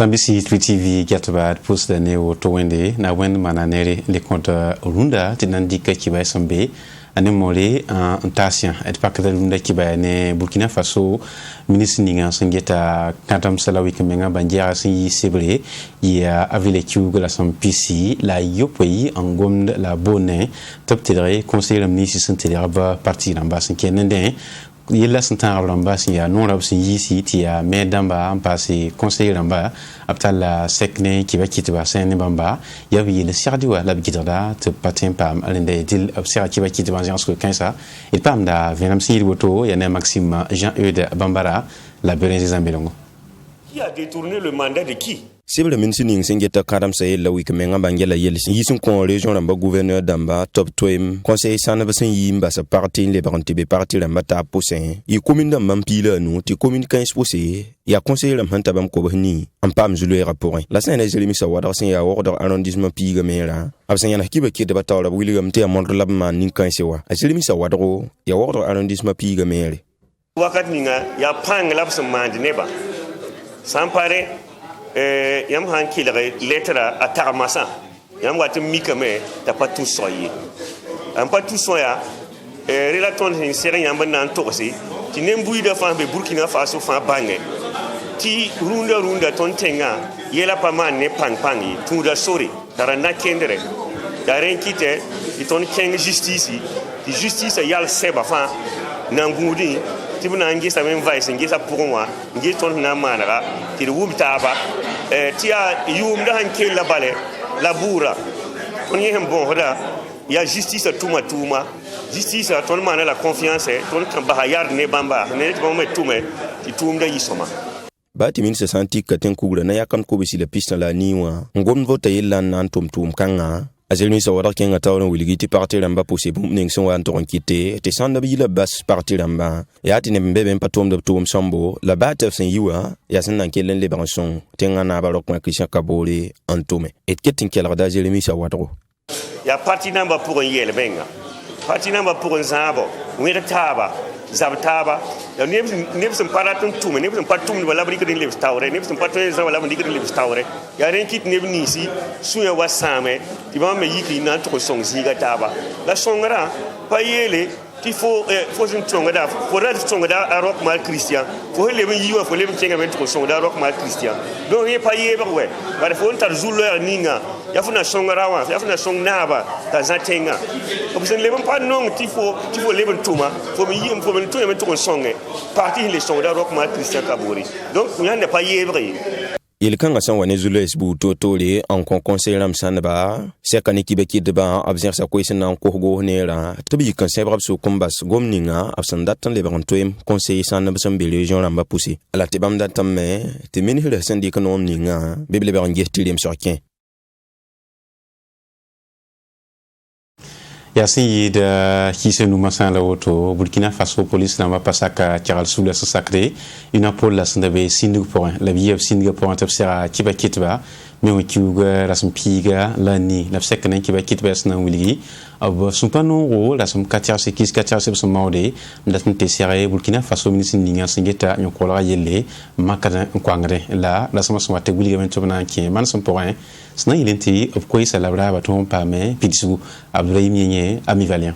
Sambisi TV Gatbat post ne o to wende na wen mananere le compte runda tinandika kiba sambe ane mole en tasien et pakata runda kiba ne Burkina Faso ministre ninga singeta katam salawi kemenga banjara si sebre ya avile kiugo la sampisi la yopoyi en gomde la bonne top tedre conseiller ministre santé ba parti l'ambassade kenende yella santan ablamba si ya non rab si yisi ti ya medamba passé conseiller lamba aptal sekne ki ba kitba sen bamba ya bi le sirdiwa la bigida te patin pam alende dil observa ki ba kitba en ce que ça il pam da venam si boto ya ne Maxime Jean-Eudes Bambara la Bérénice Zambelongo qui a détourné le mandat de qui? C'est le ministre ning singeta karam say la week menga bangela yel yisun kon région lamba gouverneur damba top twem conseil sana basen yimba sa parti le baranti be parti lamba ta posen yi commune damba mpila no ti commune 15 posé ya conseiller lamba hanta bam ko bani am pam zulu rapport la sana jelimi sa wada sen ya wordre arrondissement piga mera absen yana kiba ki de batawla william te amon lab man ning kan sewa jelimi sa wadro ya wordre arrondissement piga mere wakat ninga ya pang labs man neba sans pare yam han kilere lettre à Taramassa yam wat mikame ta pas tout soyer am pas tout soya relaton hin sere yam ban to si ti nembui de fa be Burkina Faso fa bange ti runda ton tenga yela pa man ne pang tout da sori tarana kendere daren kite ti ton keng justice ti justice yal seba fa nangudi ti buna ngi sa men vice ngi sa pour moi ngi ton na manara ti wubta ba tia yum da hanke la bale la bura on yem bon hoda ya justice tuma justice ton mana la confiance ton kan bahayar ne bamba ne to me tume ti tumda yisoma bati min se santi katen kugura na yakan ko bisi la pista la niwa ngom vota yella nan tum kanga azelmi sa wada kenga tawon wiligi parti lamba possible ning son wan ton kite te sanda bi la bas parti lamba ya ti ne mbebe patom de tum sambo la batef sen yiwa ya sen nan kelen liberation tenga na barok ma Christian Kabore antume et ketin kela da azelmi sa wadro ya parti namba pour un yel benga parti namba pour un zabo wira taba zabtaba ya nebs paratum tume nebs patum wala bri kedin lebs tawre nebs patum za wala bri kedin lebs tawre ya ren kit nebnisi suya wasame ti ba me yiki na to song ziga taba la songara pa yele ti fo sin songada fo da songada a rock mal Christian fo le ben yiwa fo le ben kenga ben to songada rock mal Christian donc ye pa ye ba we ba fo tar zulo ninga ya funa songara wa ya funa song naba ta zatenga ko sen le ben pa non ti fo le ben tuma fo mi yim fo ben to ben to songe parti les songada rock mal Christian Kabore donc on ne pas ye vrai il kanga san wane zulu esbu totole en conseil ram sanba se kan ekibe ki de ba abzer sa ko sen ko go nera to bi kan se brab so kombas gomninga absan datan le ban toem conseil sanba sam be région ramba poussi ala te bam datam me te meni le sen di kan omninga bible ba ngestilem sorkin Yasi de Kise Noumassan la auto Burkina Faso police n'a pas passé à Tiral sous la sacré une pole la sandave Singapour la vie of Singapour t'observe Kiba Kitba mais on kiuga la sampiga la ni la second Kiba Kitba s'na willi ab sumpano la sam katia se kis katia se maude ndatin te seré Burkina Faso ministre ninga singeta nyokola yelle makana kwangre la sama sama te willi gamen tobana ki man sam point s'na ilenti of quoi ça la brava ton pas mais pidisu Abdoulaye Mienye ami Valien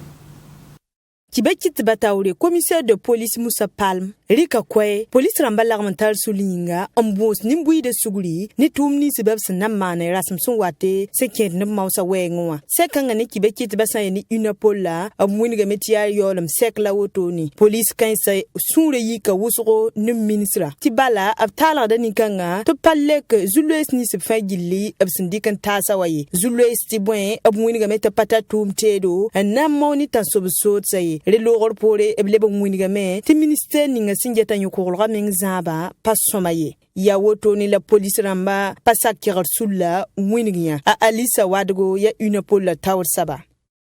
Kibekit Bataoule, commissaire de police Moussa Palm, Rika Kwe, police rambalarmental souligna, ambos nimbui de Sugli, ni tumni sibabs namane rasmson wate, seket ne mausa wengwa. Sekangane Kibekit Bassan ni une pola, a mwiniga metia yolum sek la wotoni. Police kansa sunre yika wusro num ministra. Tibala abtala danikanga, to palek Zulwes ni se fagili, absindikan tasa waye. Zulwes tibwen, ab mwiniga meta patatum tedo, and namoni tan sobsot saye. Relogor pore eblebo mwinigame te ministère ninga singeta nyokorga mengzaba pasomaye ya woto ni la police ramba pasakir sulla mwinigia a Alisa Wadgo ya une pole tower saba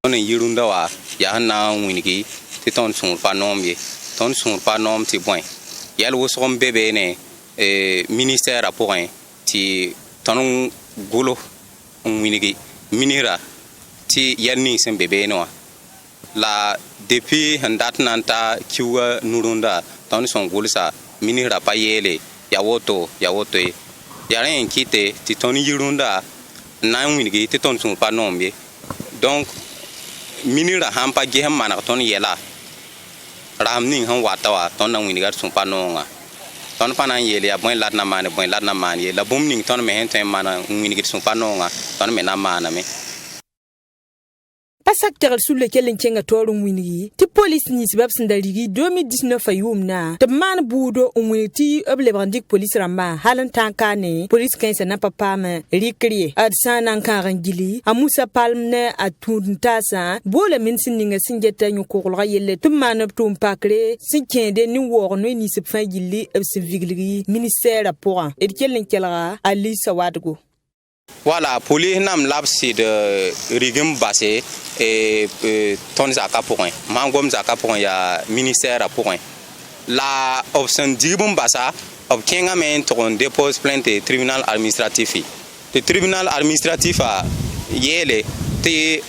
on yirunda wa ya na mwinigi te ton son pa nom ti point ya lo so bebe ne ministère a point ti ton golo mwinigi minira ti yanni sem bebe no la depuis handat nanta kiwa nurunda ton son gulsa minira payele ya woto ya ren kite ti ton yirunda na wingi ti ton sun pa nombe donc minira hampa ge ham mana ton yela ramning han watawa ton na wingi gar sun pa nonga ton pa nan yele ya boy latna man ye la bum ning ton me hen ten mana wingi sun pa nonga ton me na mana me pasak tegal sulle kelen kenga torun wini ti police ni sibab sindaligi 2019 ayumna te man budo umwiti oble brandik police ramba halan tankane police kensa na papa me rikriye adsanan karangili amusa palmne atuntasa bole min sininga singeta nyukurla yelle tum manop tum pakre sinkende ni worno ni sibfa gilli absivigli ministère pour et kelen kela ali sawadgo. Voilà, police nam lapsi de rigim basé et ton zaka pour un mangom zaka pour ya ministère pour un la option digum basa ob kenga men ton dépose plainte tribunal administratif le tribunal administratif a yele te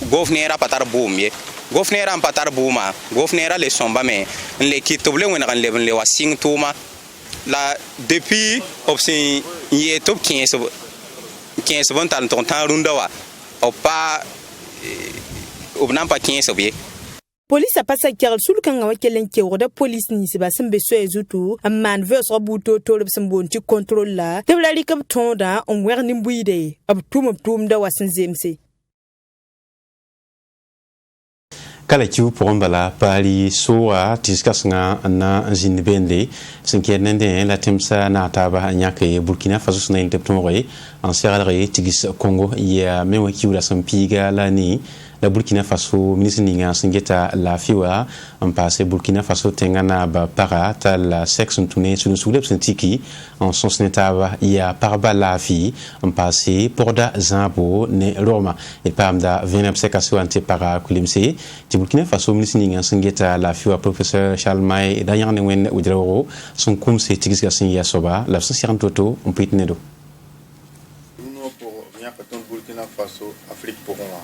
gouverneur patar boumye gouverneur en patar bouma gouverneur le somba mais le kitoble wona kan le wasing tuma la depuis option yé top 15 bon tan ton tan runda wa o pa o nan pa 15 obie police a passé Karl Sulkanga wakelen ke woda police ni se basim beso ezutu amman verse robuto to lebsambon ti contrôle la de la likab tonda on werni mbuide ab tum da wasin zemse kala kiu pombala pali soa tiskasnga na zinbende sinkenende la temsa na taba nyake Burkina Faso sna inteptonre en seralre tigis Congo ya mewa kiu la sampiga la ni la Burkina Faso ministre ninga singeta la fiwa en passé Burkina Faso tengana ba para ta la section tourné sur le soulève sentiki en son snetaba ya parba la fi en passé porda zambo ne Roma et pamda venab sekaso ante para kulimse ti Burkina Faso ministre ninga singeta la fiwa professeur Charles May d'ailleurs ne wen udrero son comme c'est tigis gasin soba la 140 toto on peut tenedo nous pour bien patron Burkina Faso Afrique pour moi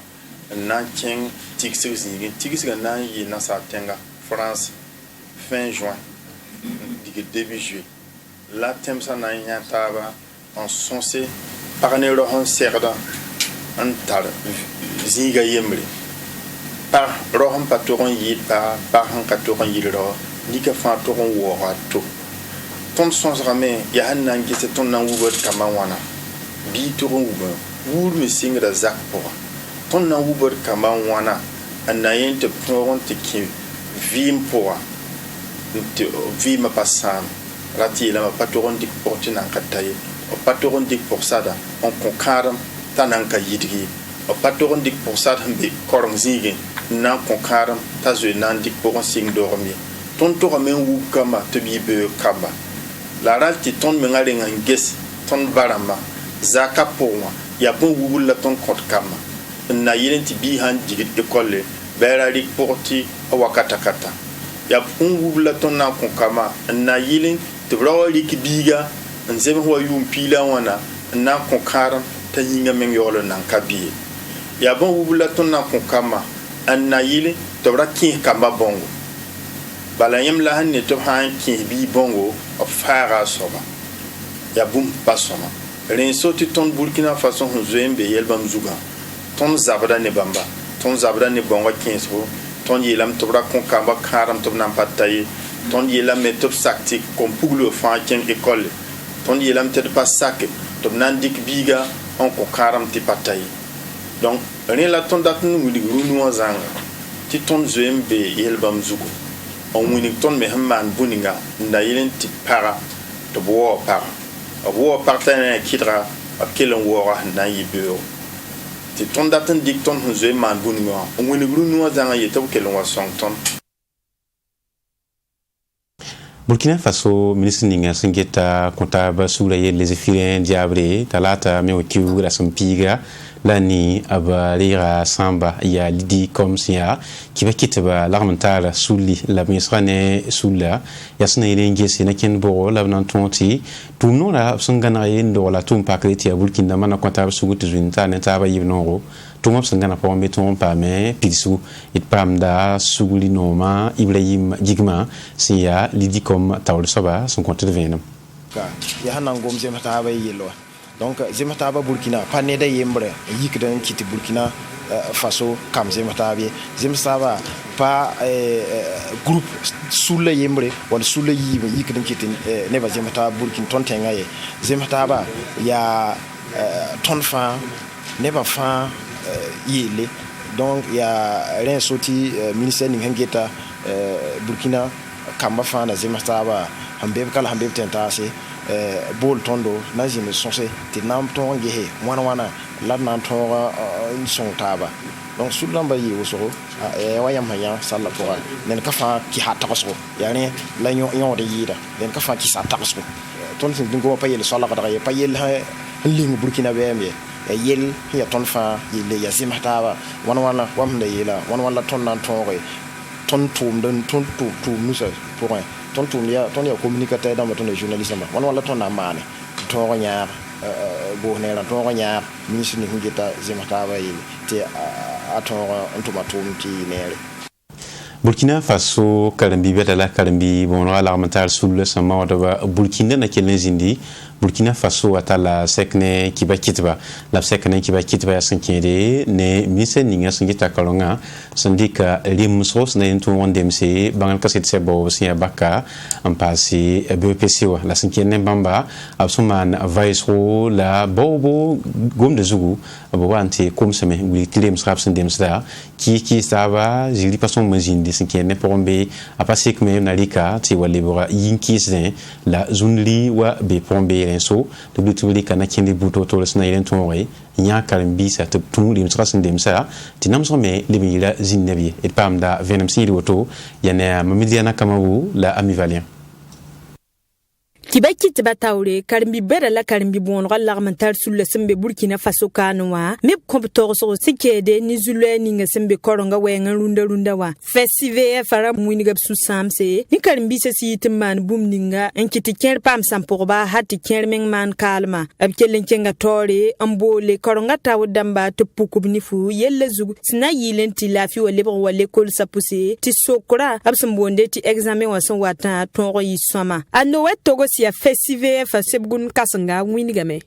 Nanking Tixis Gana yi Nasa Tenga France fin juin début juillet la Temsa Nanya Taba en sonsé par un Rohan Serda Antal Ziga Yemri par Rohan Patoron Yid par un Katoron Yidro Nika Fantoron Warato ton sons ramé Yahan qui se ton Nangoubot Kamawana Bi Toron Woul me sing the Zak pour ton na wubor kama wana anayen te pron te ki vim poa te vima passam rati la patron dik portin en kataye o patron dik pour sada on konkaram tanan ka yidgi o patron dik pour sada be korong zige nan konkaram ta zo nan dik pour sing dormi ton to men wu kama te bi be kaba la rati ton men ngale nges ton barama zaka pour moi ya bon wubul la ton compte kama na yelen ti bi han jigit école bera rik porti wakata kata ya pungubla ton na konkama na yelen te brawali ki biga nzem ho yum pila wana na konkara ta yinga men yolo nan kabiye ya bon wubla ton na konkama na yelen te brakin kamba bongo bala yem la han ne to han ki bi bongo of fara soba ya bum pasoma ren so ti ton Burkina Faso Nzembe yelbam zuga ton zabra ne bamba ton zabra ne bonga 15 ton yelam tobra kon kamba karam tob nan pataye ton yelam metop sakti kom puglo fa ken école ton yelam te pas sak tob nan dik biga on ko karam ti pataye donc rien la ton dat nu wuli runu zanga ti ton zembe yelbam zugo on wuni ton me hamman buninga nda yelen ti para to bo partenaire kidra akelen wora na yibeo ti ton datin dicton hunze man bunwa on woni grunu zanga yeto kelon wa songton Burkina Faso ministre ninga singeta kontaba sura ye les filins diabre talata me okiu la sampiga lani abalira samba ya lidi comme sia qui va quitter ba l'armental souli la ministrane soula yasna ilengi sina ken boro la nantonti tout non la sangana yendo la tumpa kreti ya Burkina mana kontaba sugutu junta ne taba yibnoro tout mop sangana pa meton pa me pilsu it pamda suguli noma Ibrahim Jigma sia lidi comme tawl soba son compte de venam ya hanan gom zemata ba yelo donc zemata ba Burkina pa ne da yembre yikdan kiti Burkina Faso kam zemata ba pa groupe sous le yembre wala sous le yikdan kiti ne ba zemata Burkina tontenga ye zemata ba ya tonfa ne ba fa yele donc ya rien sorti ministère ni ngeta Burkina kamba fa na zemata ba hambe kala hambe tentase bol tondo na jine sonse ti nam ton gehe wana la nan ton son taba donc sur lamba yi wosoro wayam hanya sala pora nen ka fa ki hatta ko yani la nyon de yida nen ka fa ki sa ta ko ton sin dingo pa yel sala ka da pa yel ha ling Burkina bembe yel ya ton fa yel ya zimata wana wam de yela wana ton nan ton ton tum don ton tum musa pour ton communicateur dans ton journalisme wala ton amane ton nya bo ne la ton nya ministre ni ngita zemata ba yi te aton tum ti nere Burkina Faso kalambi betala kalambi bon la mental sous le sama wa Burkina na kelen zindi Burkina Faso atala sekne kiba kitba la sekne kiba kitba yasankede ne mise ninga sangita kalonga sandika limsos na into wondemse bangal kaset sebo sia baka ampasi BPC wa la sankene bamba absuman vaisro la bobo gom de zugu abo anti comme seme wi klem srapsen demsda ki stava jili pason mazindi sankene pombe apasik me nalika ti walibora yinkisen la zunli wa be pombe so de butuli kana kindi buto to lesna yelen tonwe nya karimbi sa te tum lim trasen dem sa tinam so me limila zinnebi et pamda venom si woto yana mamiliana kamawu la amivalien Kibaki tibataure karimbi bera la karimbi bon la mental sur le sembe Burkina Faso kanwa me komptor so sikede ni zulwe ni sembe koronga wenga runda wa festival fara muini gab su samse ni karimbi se si timman bumninga enkiti ker pam samporba hati ker meng man kalma abkelen kenga tore ambole koronga taw damba te pukubni fu yelle zugu sina yilen ti lafi wale bo wale kol sapuse ti sokora absambonde ti examen wa son wata tongo yisoma ano wetogo ya festival fa sebgun kasanga winigame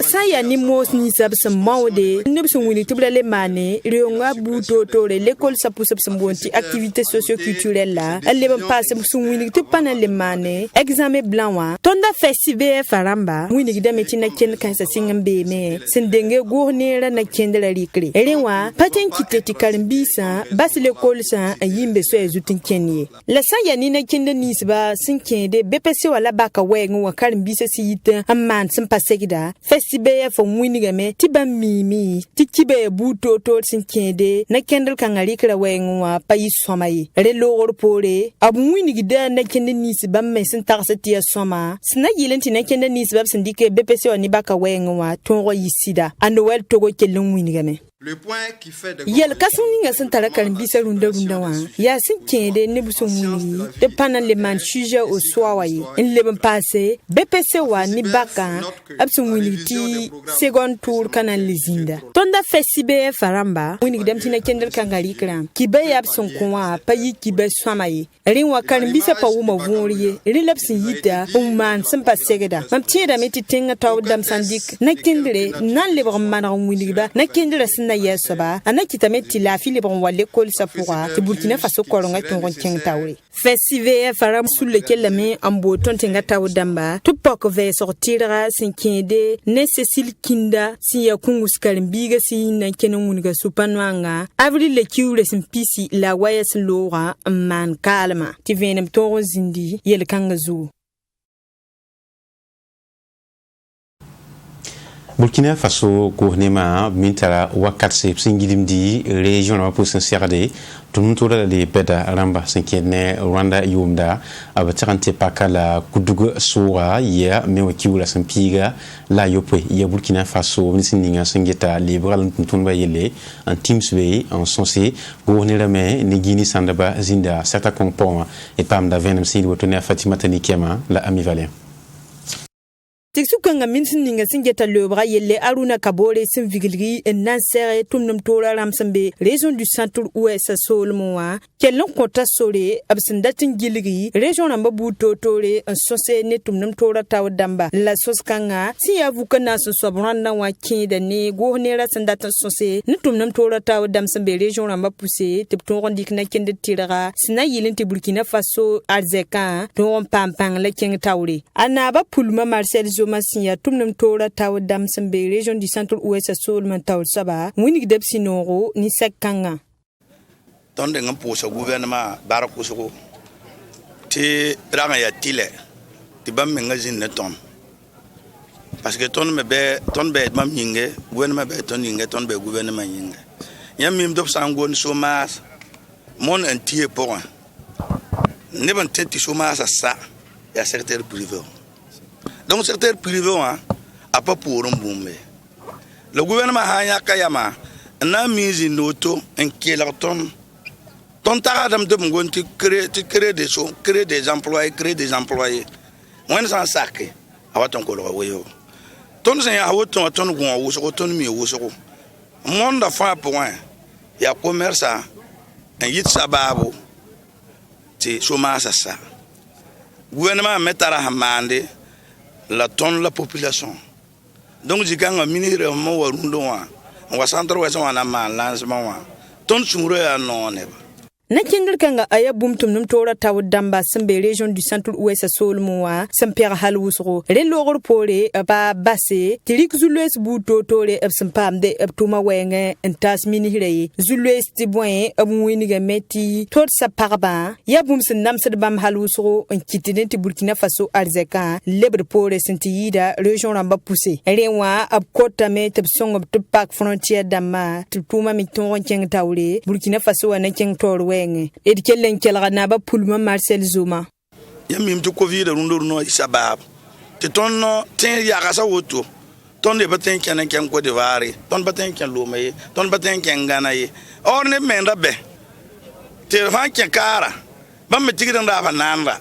saya ni mos ni sabsam maude nubsu wini tublale mane rionga buto tore l'école sapusap sambonti activité socio-culturelle la elle ba passe su wini tupana le mane examen blanc wa tonda festival faramba wini gidame tina ken kansa singambe me sendenge gournera na kendela rikri erewa paten kiteti kalimbisa bas l'école sa yimbe so ezutin kenye la saya ni na kende nisba sinkende BPC wala baka wengu wa kalimbisa siyita amman pasegida festival fo mwinigame tiba mimi tikibe buto to sinkende na kendel kangali kra wenwa payi somayi relo orpore abu mwinigida na kende nisi bamme sin tarsati ya soma sina yilenti na kende nisi bab sindike BPC wani baka wenwa tongo yisida anowel togo kelen mwinigame Le point qui fait de yel kasninga santara kalimbisa runda wa ya sinkende ne buso mwini de panan le man sujet au soawaye in le passé BPC wa ni baka absu mwini ti second tour kanal lizinda tonda festival faramba mwini dem tina kendel kangali kram kibe absun kwa payi kibe swamaye rinwa kalimbisa pa wuma vuriye rilapsin yita umman simpa segeda mam tieda meti tinga taw dam sandik na kendere nan le bramana mwini ba na kendere na yesoba anakita meti la fili bon wale kol sapura te Burkina Faso koronga tongon tawri festival faram sur lequel la main en boton tenga taw damba tupok ve sortira sinkende ne Cecil Kinda si ya kungus kalimbiga si na kenon muniga supanwanga avril le kiure simpisi la wayas lora man kalma ti venem to zindi yel kangazu Burkina Faso gournema mintara wakatse singidimdi région la pour sincérité tout le monde les beda ramba sinkene Rwanda yumda abatarante pakala kudugo sura ya mewakiula sampiga la yope ya Burkina Faso vinsinga singeta liberal tuntumba yele en teamsway en sensé gournela me nigini sandaba zinda certains compons et pam da venem sil wotone Fatima Tanikema la amivalien Tiksukanga minsin ninga singeta lebra yelle Aruna Kabore sin vigilgi en nansere tumnum tora ramsambe région du centre-ouest solmoa kellon kota sore absindatin gilgi région namba buto tore en sose ne tumnum tora tawdamba la soskanga si avukana so sobranda wa kinde ne go ne rasandatan sose ne tumnum tora tawdamsambe région namba poussé tepton rondik na kende tiraga sina yilin te Burkina Faso arzeka don pampang la king tawre anaba pulma Marcel Masiya tumnum tora taw dam sembe région du centre-ouest solman taw saba winig deb sinoro ni sekanga ton de ngam posa gouvernement barakusugo ti ranga ya tile ti bam me ngazin ne ton parce que ton be mam yinge gouvernement be ton yinge ton be gouvernement yinge yam mim dop sangon chômage mon entier pour ne ban tenti chômage ça ya secteur privé. Donc, le secteur privé a pas pour un boom. Le gouvernement a kayama n'a mis une auto en kélaton. Ton taradam de mon tu crées des choses, créer des employés. Moi, sans sac, à votre colore. Ton c'est à votre ton ou sur ton mi ou sur. Monde à faire pour un. Il y a commerce un yit sababo. C'est chômage à ça. Gouvernement met à la hamande. La tonne la population. Donc, j'ai gagné un ministre on va centre-ouest on a mal lancement. Ton sourire à non. Na kendel kanga aya bum tumnum tora taw damba sembe région du centre-ouest solmoa sampera halwusro re logor pore ba basse tirik zulwes buto tore absampam de abtuma wenge entas minihire zulwes tibwen abwiniga meti tot sa parba ya bum sen namsed bam halwusro en kitine ti Burkina Faso arzeka lebre pore sentida région ramba poussé rewa ab kota me tabsong ab tupak frontière dama tuma mi ton keng tawle Burkina Faso na keng torwe et kellen kelga na ba pulma Marcel Zuma yamim to covid rundo no isabab te tonno ten ya gasa woto ton de baten ken Côte d'Ivoire ton baten ken Lomé ton baten ken Ghana ye or ne menda be te fan ken kara bam me tigran da fa namba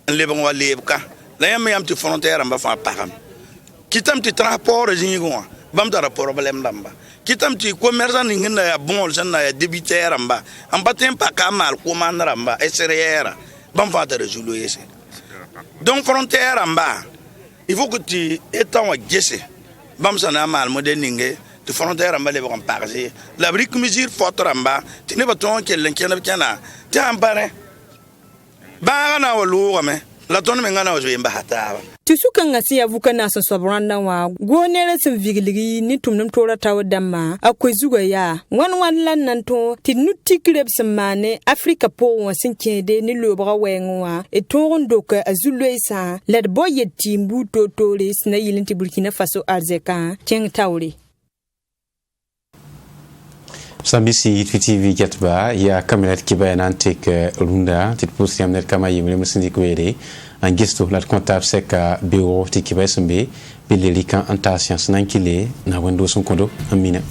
le bon wa lebka la yam ti frontière ba fa pakam kitam ti transport jingo bam da problème damba kitam ti commerçant ni ngenda ya bon sana ya débiteur amba amba tempa kamal commande amba extérieur bam fa de résoudre yese donc frontière amba il faut que tu étant wa gesse bam sana mal moderninge de frontière amba le bon parler la brique mesure forte amba tu ne pas ton kellen kana ti ambare ba na wolu me la ton me ngana ozo mba hataba Tisuka ngasi ya vuka na sobranda wa gonere sem vigiligi ni tumnum tora taw damma akwai zuga ya wan lan nanto tinuti kreb semane Afrika po wa sinkede ni lobra wenwa e toron doka azulwesa lad boye timbu totore sna yilinti Burkina Faso arzeka keng tawri Sambisi TV Gatba ya kamilat kibaya antek runda titpusi amnet kama yimle musindi kwere angisto la comptable seka bureau tikibaya sambe bilelika antascience nankile na wendo son kondo amina